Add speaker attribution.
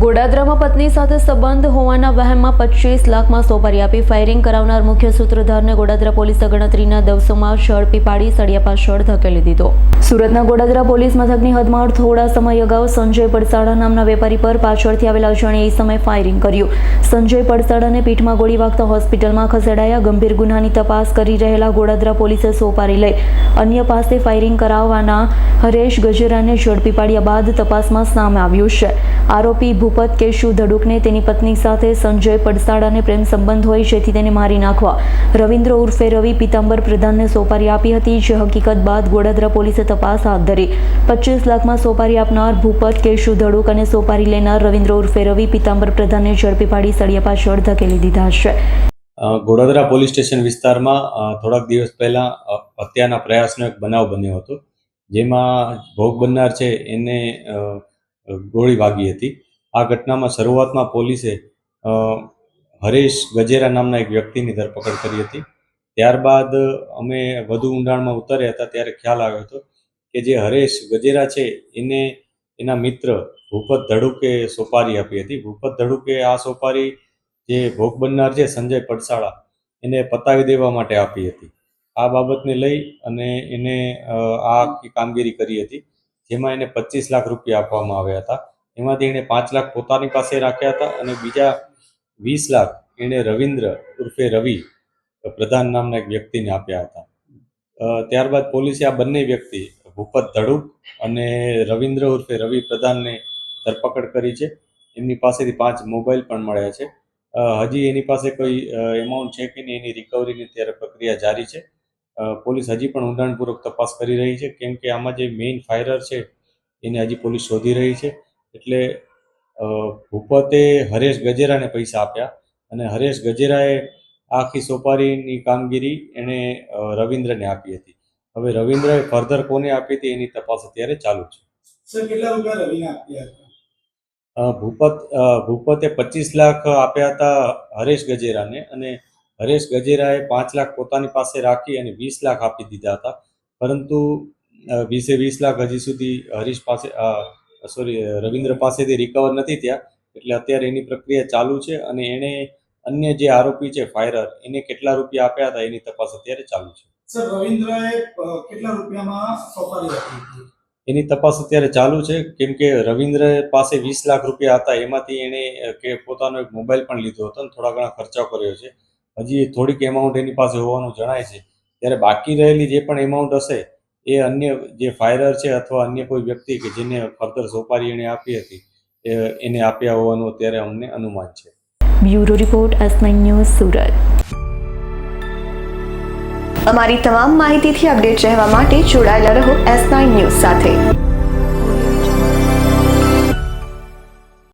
Speaker 1: ગોડાદરામાં પત્ની સાથે સંબંધ હોવાના વહેમમાં 25 લાખમાં સોપારી આપી ફાયરિંગ કરાવનાર મુખ્ય સૂત્રધારને ગોડાદરા પોલીસે ગણતરીના દિવસોમાં ઝડપી પાડી સળિયા પાછળ ધકેલી દીધો। સુરતના ગોડાદરા પોલીસ મથકની હદમાં થોડા સમય અગાઉ સંજય પડસાડા નામના વેપારી પર પાછળથી આવેલા અજાણ્યાએ સમયે ફાયરિંગ કર્યું। સંજય પડસાડાને પીઠમાં ગોળી વાગતા હોસ્પિટલમાં ખસેડાયા। ગંભીર ગુનાની તપાસ કરી રહેલા ગોડાદરા પોલીસે સોપારી લઈ અન્ય પાસે ફાયરિંગ કરાવવાના હરેશ ગજેરાને ઝડપી પાડ્યા બાદ તપાસમાં સામે આવ્યું છે। આરોપી ભૂપત કેશુ ધડુકને તેની પત્ની સાથે સંજય પડસાડાને પ્રેમ સંબંધ હોય જેથી તેને મારી નાખવા રવિન્દ્ર ઉર્ફે રવિ પીતાંબર પ્રધાનને સોપારી આપી હતી। જે હકીકત બાદ ગોડાદરા પોલીસે તપાસ હાથ ધરી 25 લાખમાં સોપારી આપનાર ભૂપત કેશુ ધડુક અને સોપારી લેનાર રવિન્દ્ર ઉર્ફે રવિ પીતાંબર પ્રધાનને ઝડપી પાડી સળિયા પાછળ ધકેલી દીધા છે।
Speaker 2: ગોડાદરા પોલીસ સ્ટેશન વિસ્તારમાં થોડાક દિવસ પહેલા હત્યાના પ્રયાસનો એક બનાવ બન્યો હતો, જેમાં ભોગ બનનાર છે એને ગોળી વાગી હતી। આ ઘટનામાં શરૂઆતમાં પોલીસે હરેશ ગજેરા નામના એક વ્યક્તિની ધરપકડ કરી હતી। ત્યારબાદ અમે વધુ ઊંડાણમાં ઉતર્યા હતા ત્યારે ખ્યાલ આવ્યો હતો કે જે હરેશ ગજેરા છે એને એના મિત્ર ભૂપત ધડુકે સોપારી આપી હતી। ભૂપત ધડુકે આ સોપારી જે ભોગ બનનાર છે સંજય પડસાડા એને પતાવી દેવા માટે આપી હતી। આ બાબતને લઈ અને એને આ કામગીરી કરી હતી, જેમાં એને 25 લાખ રૂપિયા આપવામાં આવ્યા હતા। એમાંથી એણે 5 લાખ પોતાની પાસે રાખ્યા હતા અને બીજા 20 લાખ એણે રવિન્દ્ર ઉર્ફે રવિ પ્રધાન નામના એક વ્યક્તિને આપ્યા હતા। ત્યારબાદ પોલીસે આ બંને વ્યક્તિ ભૂપત ધડુક અને રવિન્દ્ર ઉર્ફે રવિ પ્રધાનને ધરપકડ કરી છે। એમની પાસેથી 5 મોબાઈલ પણ મળ્યા છે। હજી એની પાસે કોઈ એમાઉન્ટ છે કે નહીં એની રિકવરીની અત્યારે પ્રક્રિયા જારી છે। પોલીસ હજી પણ ઊંડાણપૂર્વક તપાસ કરી રહી છે, કેમ કે આમાં જે મેઇન ફાયરર છે એને હજી પોલીસ શોધી રહી છે। એટલે ભૂપતે હરેશ ગજેરાને પૈસા આપ્યા અને હરેશ ગજેરાએ આખી સોપારીની કામગીરી એણે રવિન્દ્રને આપી હતી। હવે રવિન્દ્રએ ફર્ધર કોને આપી હતી એની તપાસ અત્યારે ચાલુ છે।
Speaker 3: સર, કેટલા રૂપિયા રવિને આપ્યા હતા?
Speaker 2: ભૂપતે 25 લાખ આપ્યા હતા હરેશ ગજેરાને અને હરેશ ગજેરાએ 5 લાખ પોતાની પાસે રાખી અને 20 લાખ આપી દીધા હતા, પરંતુ 20 લાખ હજી સુધી રવિન્દ્ર પાસેથી રિકવર નથી થયા। એટલે અત્યારે એની પ્રક્રિયા ચાલુ છે અને એણે અન્ય જે આરોપી છે ફાયરર એને કેટલા રૂપિયા આપ્યા હતા એની તપાસ અત્યારે ચાલુ છે।
Speaker 3: સર, રવિન્દ્રએ કેટલા રૂપિયામાં સોપારી આપી હતી?
Speaker 2: એની તપાસ અત્યારે ચાલુ છે, કેમ કે રવિન્દ્ર પાસે 20 લાખ રૂપિયા હતા, એમાંથી એણે પોતાનો એક મોબાઈલ પણ લીધો હતો અને થોડા ઘણા ખર્ચા કર્યો છે। હજી થોડીક એમાઉન્ટ એની પાસે હોવાનું જણાય છે, ત્યારે બાકી રહેલી જે પણ એમાઉન્ટ હશે એ અન્ય જે ફાયરર છે અથવા અન્ય કોઈ વ્યક્તિ કે જેને ફર્ધર સોપારી એણે આપી હતી એને આપ્યા હોવાનું અત્યારે અમને અનુમાન છે।
Speaker 1: Bureau report S9 news Surat.
Speaker 4: અમારી તમામ માહિતીથી અપડેટ રહેવા માટે જોડાયેલા રહો S9 ન્યૂઝ સાથે।